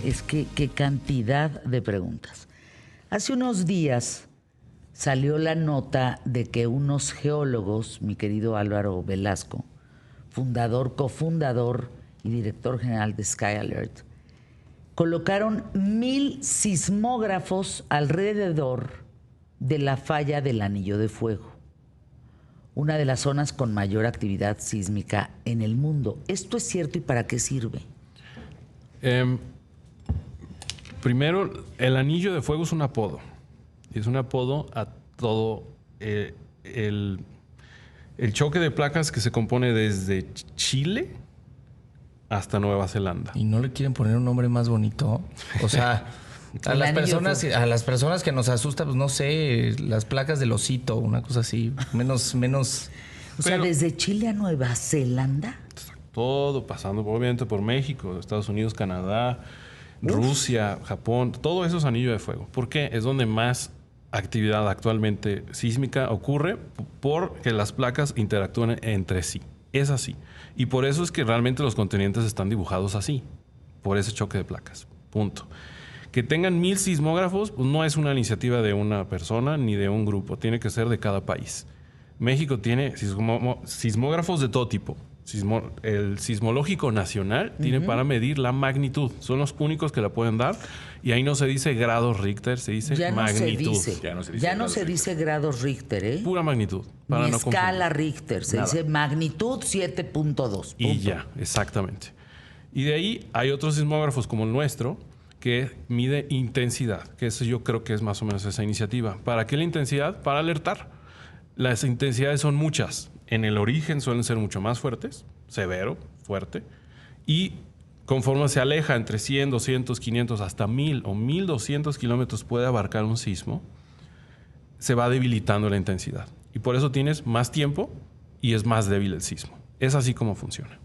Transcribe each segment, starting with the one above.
es que qué cantidad de preguntas. Hace unos días salió la nota de que unos geólogos, mi querido Álvaro Velasco, fundador, cofundador y director general de Sky Alert, colocaron 1000 sismógrafos alrededor de la falla del Anillo de Fuego, una de las zonas con mayor actividad sísmica en el mundo. ¿Esto es cierto y para qué sirve? Primero, el Anillo de Fuego es un apodo. Es un apodo a todo el choque de placas que se compone desde Chile hasta Nueva Zelanda. ¿Y no le quieren poner un nombre más bonito? O sea, a las personas que nos asusta, pues no sé, las placas del osito, una cosa así, menos. O sea, desde Chile a Nueva Zelanda. Todo pasando obviamente por México, Estados Unidos, Canadá, Rusia, Japón, todo eso es Anillo de Fuego. ¿Por qué? Es donde más actividad actualmente sísmica ocurre porque las placas interactúan entre sí. Es así. Y por eso es que realmente los continentes están dibujados así, por ese choque de placas. Punto. Que tengan 1000 sismógrafos, pues no es una iniciativa de una persona ni de un grupo, tiene que ser de cada país. México tiene sismógrafos de todo tipo. El Sismológico Nacional tiene para medir la magnitud. Son los únicos que la pueden dar. Y ahí no se dice grados Richter, se dice magnitud. Ya no se dice grados Richter, ¿eh? Pura magnitud. Ni escala Richter, se dice magnitud 7.2. Y ya, exactamente. Y de ahí hay otros sismógrafos como el nuestro que mide intensidad, que eso yo creo que es más o menos esa iniciativa. ¿Para qué la intensidad? Para alertar. Las intensidades son muchas. En el origen suelen ser mucho más fuertes, severo, fuerte, y conforme se aleja entre 100, 200, 500, hasta 1000 o 1200 kilómetros puede abarcar un sismo, se va debilitando la intensidad. Y por eso tienes más tiempo y es más débil el sismo. Es así como funciona.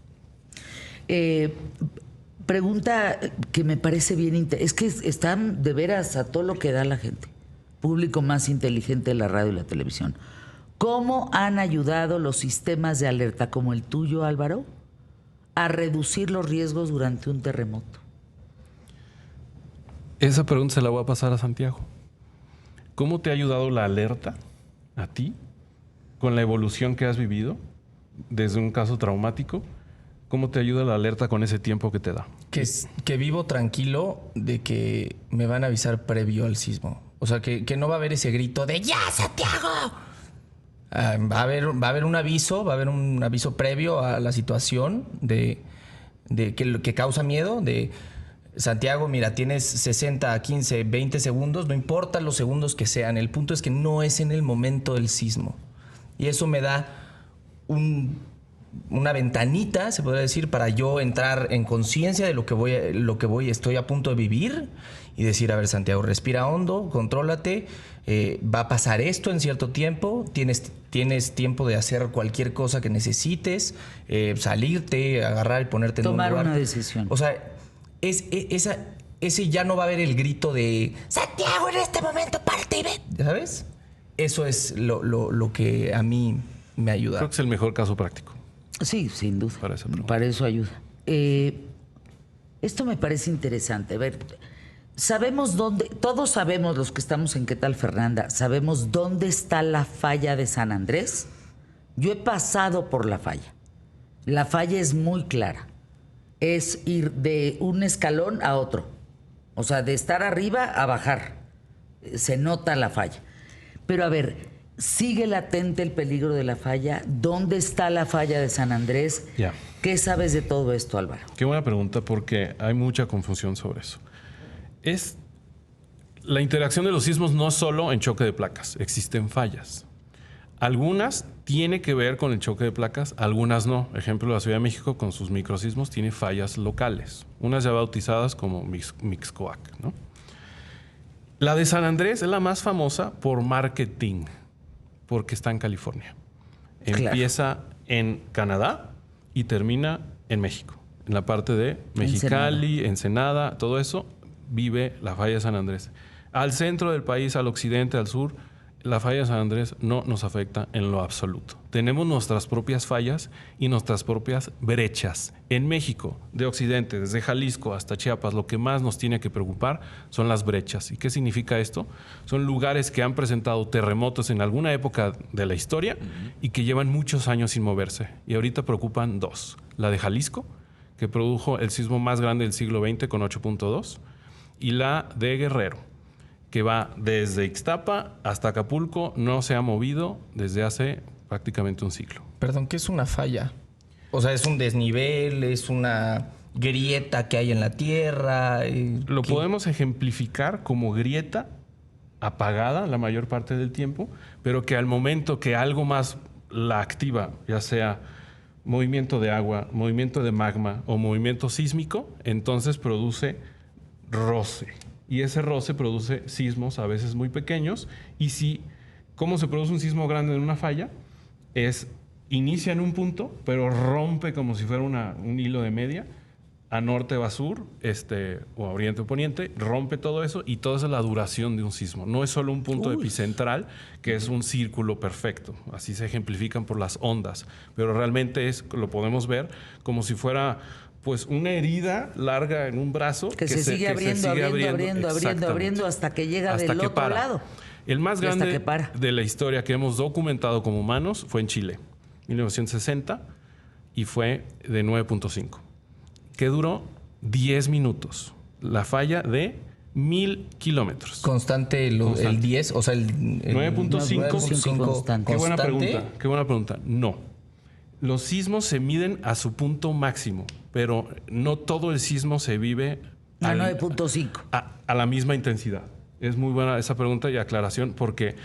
Pregunta que me parece bien interesante. Es que están de veras a todo lo que da la gente. Público más inteligente de la radio y la televisión. ¿Cómo han ayudado los sistemas de alerta como el tuyo, Álvaro, a reducir los riesgos durante un terremoto? Esa pregunta se la voy a pasar a Santiago. ¿Cómo te ha ayudado la alerta a ti con la evolución que has vivido desde un caso traumático? ¿Cómo te ayuda la alerta con ese tiempo que te da? Que vivo tranquilo de que me van a avisar previo al sismo. O sea, que no va a haber ese grito de ¡ya, Santiago! Va a haber un aviso previo a la situación de que causa miedo, de Santiago, mira, tienes 60, 15, 20 segundos, no importa los segundos que sean, el punto es que no es en el momento del sismo. Y eso me da una ventanita, se podría decir, para yo entrar en conciencia de lo que estoy a punto de vivir y decir, a ver, Santiago, respira hondo, contrólate, va a pasar esto en cierto tiempo, tienes tiempo de hacer cualquier cosa que necesites, salirte, agarrar y ponerte en un lugar. Tomar una decisión. O sea, ese ya no va a haber el grito de Santiago, en este momento parte y ve, ¿sabes? Eso es lo que a mí me ayuda. Creo que es el mejor caso práctico. Sí, sin duda. Para eso ayuda. Esto me parece interesante. A ver, sabemos dónde, todos sabemos, los que estamos en ¿Qué tal, Fernanda? ¿Sabemos dónde está la falla de San Andrés? Yo he pasado por la falla. La falla es muy clara. Es ir de un escalón a otro. O sea, de estar arriba a bajar. Se nota la falla. Pero a ver, ¿sigue latente el peligro de la falla? ¿Dónde está la falla de San Andrés? Ya. ¿Qué sabes de todo esto, Álvaro? Qué buena pregunta, porque hay mucha confusión sobre eso. La interacción de los sismos no solo en choque de placas, existen fallas. Algunas tienen que ver con el choque de placas, algunas no. Ejemplo, la Ciudad de México con sus microsismos tiene fallas locales, unas ya bautizadas como Mixcoac, ¿no? La de San Andrés es la más famosa por marketing, porque está en California. Empieza en Canadá y termina en México. En la parte de Mexicali, Ensenada, todo eso, vive la falla de San Andrés. Al centro del país, al occidente, al sur, la falla de San Andrés no nos afecta en lo absoluto. Tenemos nuestras propias fallas y nuestras propias brechas. En México, de occidente, desde Jalisco hasta Chiapas, lo que más nos tiene que preocupar son las brechas. ¿Y qué significa esto? Son lugares que han presentado terremotos en alguna época de la historia y que llevan muchos años sin moverse. Y ahorita preocupan dos. La de Jalisco, que produjo el sismo más grande del siglo XX con 8.2, y la de Guerrero, que va desde Ixtapa hasta Acapulco, no se ha movido desde hace prácticamente un siglo. Perdón, ¿qué es una falla? O sea, ¿es un desnivel? ¿Es una grieta que hay en la tierra? Lo podemos ejemplificar como grieta apagada la mayor parte del tiempo, pero que al momento que algo más la activa, ya sea movimiento de agua, movimiento de magma o movimiento sísmico, entonces produce roce. Y ese roce produce sismos a veces muy pequeños. Y ¿cómo se produce un sismo grande en una falla? Inicia en un punto, pero rompe como si fuera un hilo de media, a norte o a sur, o a oriente o poniente, rompe todo eso y toda esa es la duración de un sismo. No es solo un punto epicentral, que es un círculo perfecto. Así se ejemplifican por las ondas. Pero realmente lo podemos ver como si fuera pues una herida larga en un brazo que se sigue abriendo hasta que llega hasta del que otro para. lado. El más grande de la historia que hemos documentado como humanos fue en Chile, 1960, y fue de 9.5, que duró 10 minutos. La falla de 1000 kilómetros. ¿Constante el 10? O sea, el 9.5 constante. Qué buena pregunta. No. Los sismos se miden a su punto máximo, pero no todo el sismo se vive a 9.5. A la misma intensidad. Es muy buena esa pregunta y aclaración, porque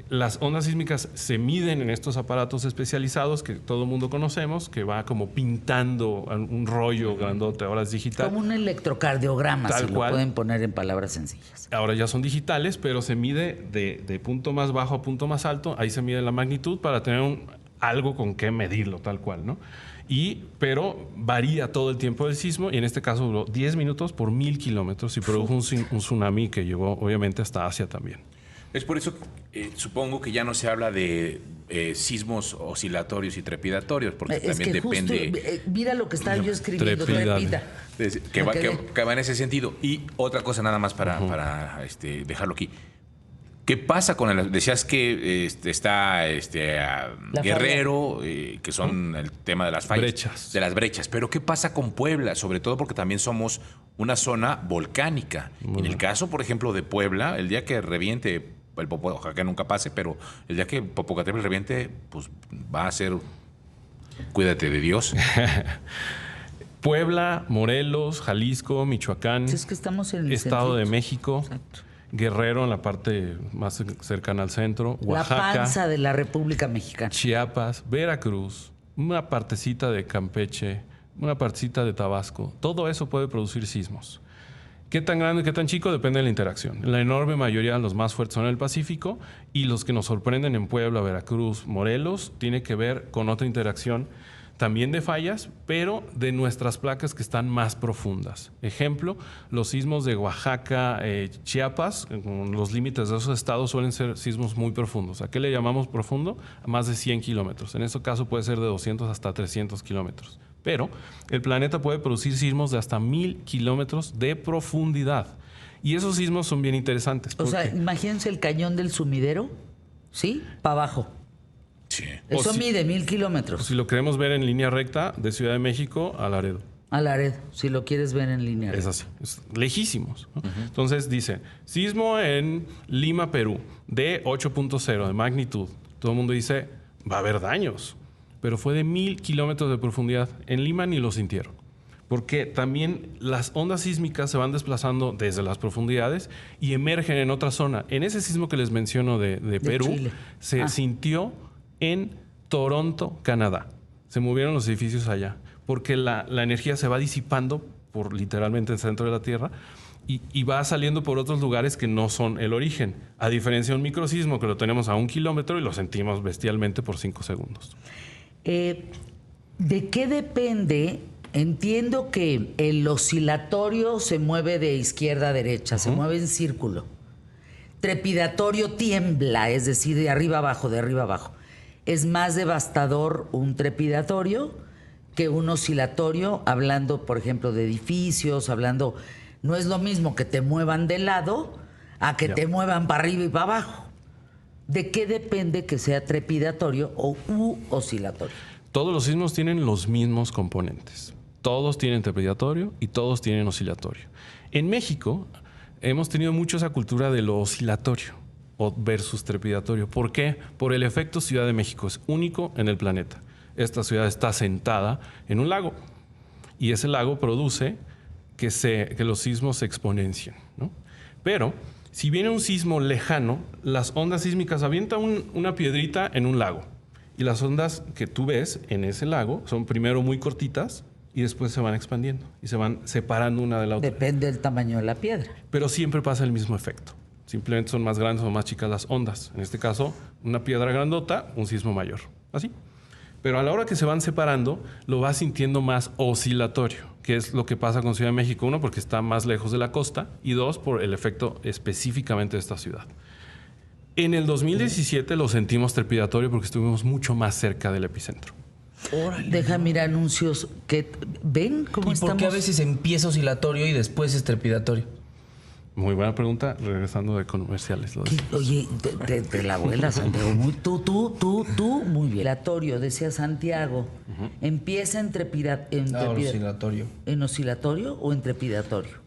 las ondas sísmicas se miden en estos aparatos especializados que todo el mundo conocemos, que va como pintando un rollo grandote, ahora es digital. Como un electrocardiograma, Tal si cual. lo pueden poner en palabras sencillas. Ahora ya son digitales, pero se mide de punto más bajo a punto más alto. Ahí se mide la magnitud para tener algo con qué medirlo, tal cual, ¿no? Pero varía todo el tiempo del sismo y en este caso duró 10 minutos por 1000 kilómetros y produjo un tsunami que llegó obviamente hasta Asia también. Es por eso que supongo que ya no se habla de sismos oscilatorios y trepidatorios, porque también depende... mira lo que estaba yo escribiendo, trepida. Que va en ese sentido. Y otra cosa nada más para dejarlo aquí. ¿Qué pasa con el? Decías que está Guerrero, que son el tema de las fallas. Brechas. De las brechas. Pero ¿qué pasa con Puebla? Sobre todo porque también somos una zona volcánica. En el caso, por ejemplo, de Puebla, el día que reviente el Popocatépetl, ojalá que nunca pase, pero el día que el Popocatépetl reviente, pues va a ser, cuídate de Dios. Puebla, Morelos, Jalisco, Michoacán, Es que estamos en el Estado de centrito. México. Exacto. Guerrero en la parte más cercana al centro, Oaxaca, La panza de la República Mexicana. Chiapas, Veracruz, una partecita de Campeche, una partecita de Tabasco. Todo eso puede producir sismos. ¿Qué tan grande, qué tan chico? Depende de la interacción. La enorme mayoría, los más fuertes son en el Pacífico y los que nos sorprenden en Puebla, Veracruz, Morelos, tiene que ver con otra interacción también de fallas, pero de nuestras placas que están más profundas. Ejemplo, los sismos de Oaxaca, Chiapas, los límites de esos estados suelen ser sismos muy profundos. ¿A qué le llamamos profundo? A más de 100 kilómetros. En este caso puede ser de 200 hasta 300 kilómetros. Pero el planeta puede producir sismos de hasta 1000 kilómetros de profundidad. Y esos sismos son bien interesantes. O sea, imagínense el cañón del Sumidero, ¿sí? Para abajo. Sí. Eso mide 1000 kilómetros. Si lo queremos ver en línea recta, de Ciudad de México a Laredo. A Laredo, si lo quieres ver en línea. Es así, es lejísimos, ¿no? Entonces dice, sismo en Lima, Perú, de 8.0 de magnitud. Todo el mundo dice, va a haber daños. Pero fue de 1000 kilómetros de profundidad. En Lima ni lo sintieron. Porque también las ondas sísmicas se van desplazando desde las profundidades y emergen en otra zona. En ese sismo que les menciono de Perú, Chile. se sintió en Toronto, Canadá. Se movieron los edificios allá. Porque la energía se va disipando por literalmente el centro de la Tierra y va saliendo por otros lugares que no son el origen. A diferencia de un microsismo que lo tenemos a 1 kilómetro y lo sentimos bestialmente por 5 segundos. ¿De qué depende? Entiendo que el oscilatorio se mueve de izquierda a derecha, se mueve en círculo. trepidatorio tiembla, es decir, de arriba abajo, de arriba abajo. Es más devastador un trepidatorio que un oscilatorio, hablando, por ejemplo, de edificios, hablando... No es lo mismo que te muevan de lado a que te muevan para arriba y para abajo. ¿De qué depende que sea trepidatorio o oscilatorio? Todos los sismos tienen los mismos componentes. Todos tienen trepidatorio y todos tienen oscilatorio. En México hemos tenido mucho esa cultura de lo oscilatorio versus trepidatorio. ¿Por qué? Por el efecto Ciudad de México. Es único en el planeta. Esta ciudad está sentada en un lago y ese lago produce que los sismos se exponencian, ¿no? Pero si viene un sismo lejano, las ondas sísmicas avientan una piedrita en un lago y las ondas que tú ves en ese lago son primero muy cortitas y después se van expandiendo y se van separando una de la otra. Depende del tamaño de la piedra. Pero siempre pasa el mismo efecto. Simplemente son más grandes o más chicas las ondas. En este caso, una piedra grandota, un sismo mayor. Así. Pero a la hora que se van separando, lo vas sintiendo más oscilatorio, que es lo que pasa con Ciudad de México. Uno, porque está más lejos de la costa, y dos, por el efecto específicamente de esta ciudad. En el 2017 lo sentimos trepidatorio porque estuvimos mucho más cerca del epicentro. Deja mirar anuncios que... ¿Ven cómo ¿Y estamos? por qué a veces empieza oscilatorio y después es trepidatorio? Muy buena pregunta, regresando de comerciales. Oye, de la abuela, Santiago. Tú, muy bien. Oscilatorio, decía Santiago. ¿Empieza en Oscilatorio. ¿En oscilatorio o en trepidatorio?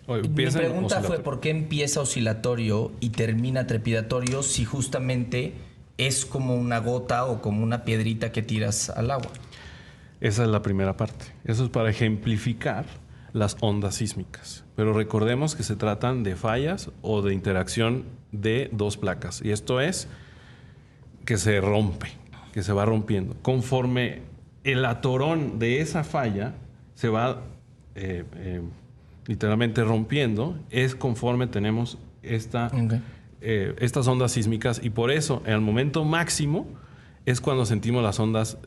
Oye, Mi pregunta fue por qué empieza oscilatorio y termina trepidatorio si justamente es como una gota o como una piedrita que tiras al agua. Esa es la primera parte. Eso es para ejemplificar las ondas sísmicas. Pero recordemos que se tratan de fallas o de interacción de dos placas. Y esto es que se rompe, que se va rompiendo. Conforme el atorón de esa falla se va literalmente rompiendo, es conforme tenemos estas ondas sísmicas. Y por eso, en el momento máximo, es cuando sentimos las ondas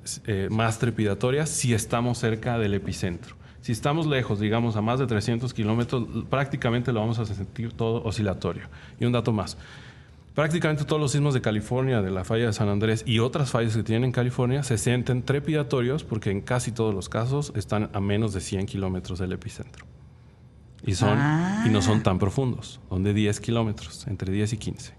más trepidatorias si estamos cerca del epicentro. Si estamos lejos, digamos, a más de 300 kilómetros, prácticamente lo vamos a sentir todo oscilatorio. Y un dato más. Prácticamente todos los sismos de California, de la falla de San Andrés y otras fallas que tienen en California, se sienten trepidatorios porque en casi todos los casos están a menos de 100 kilómetros del epicentro. Y no son tan profundos. Son de 10 kilómetros, entre 10 y 15.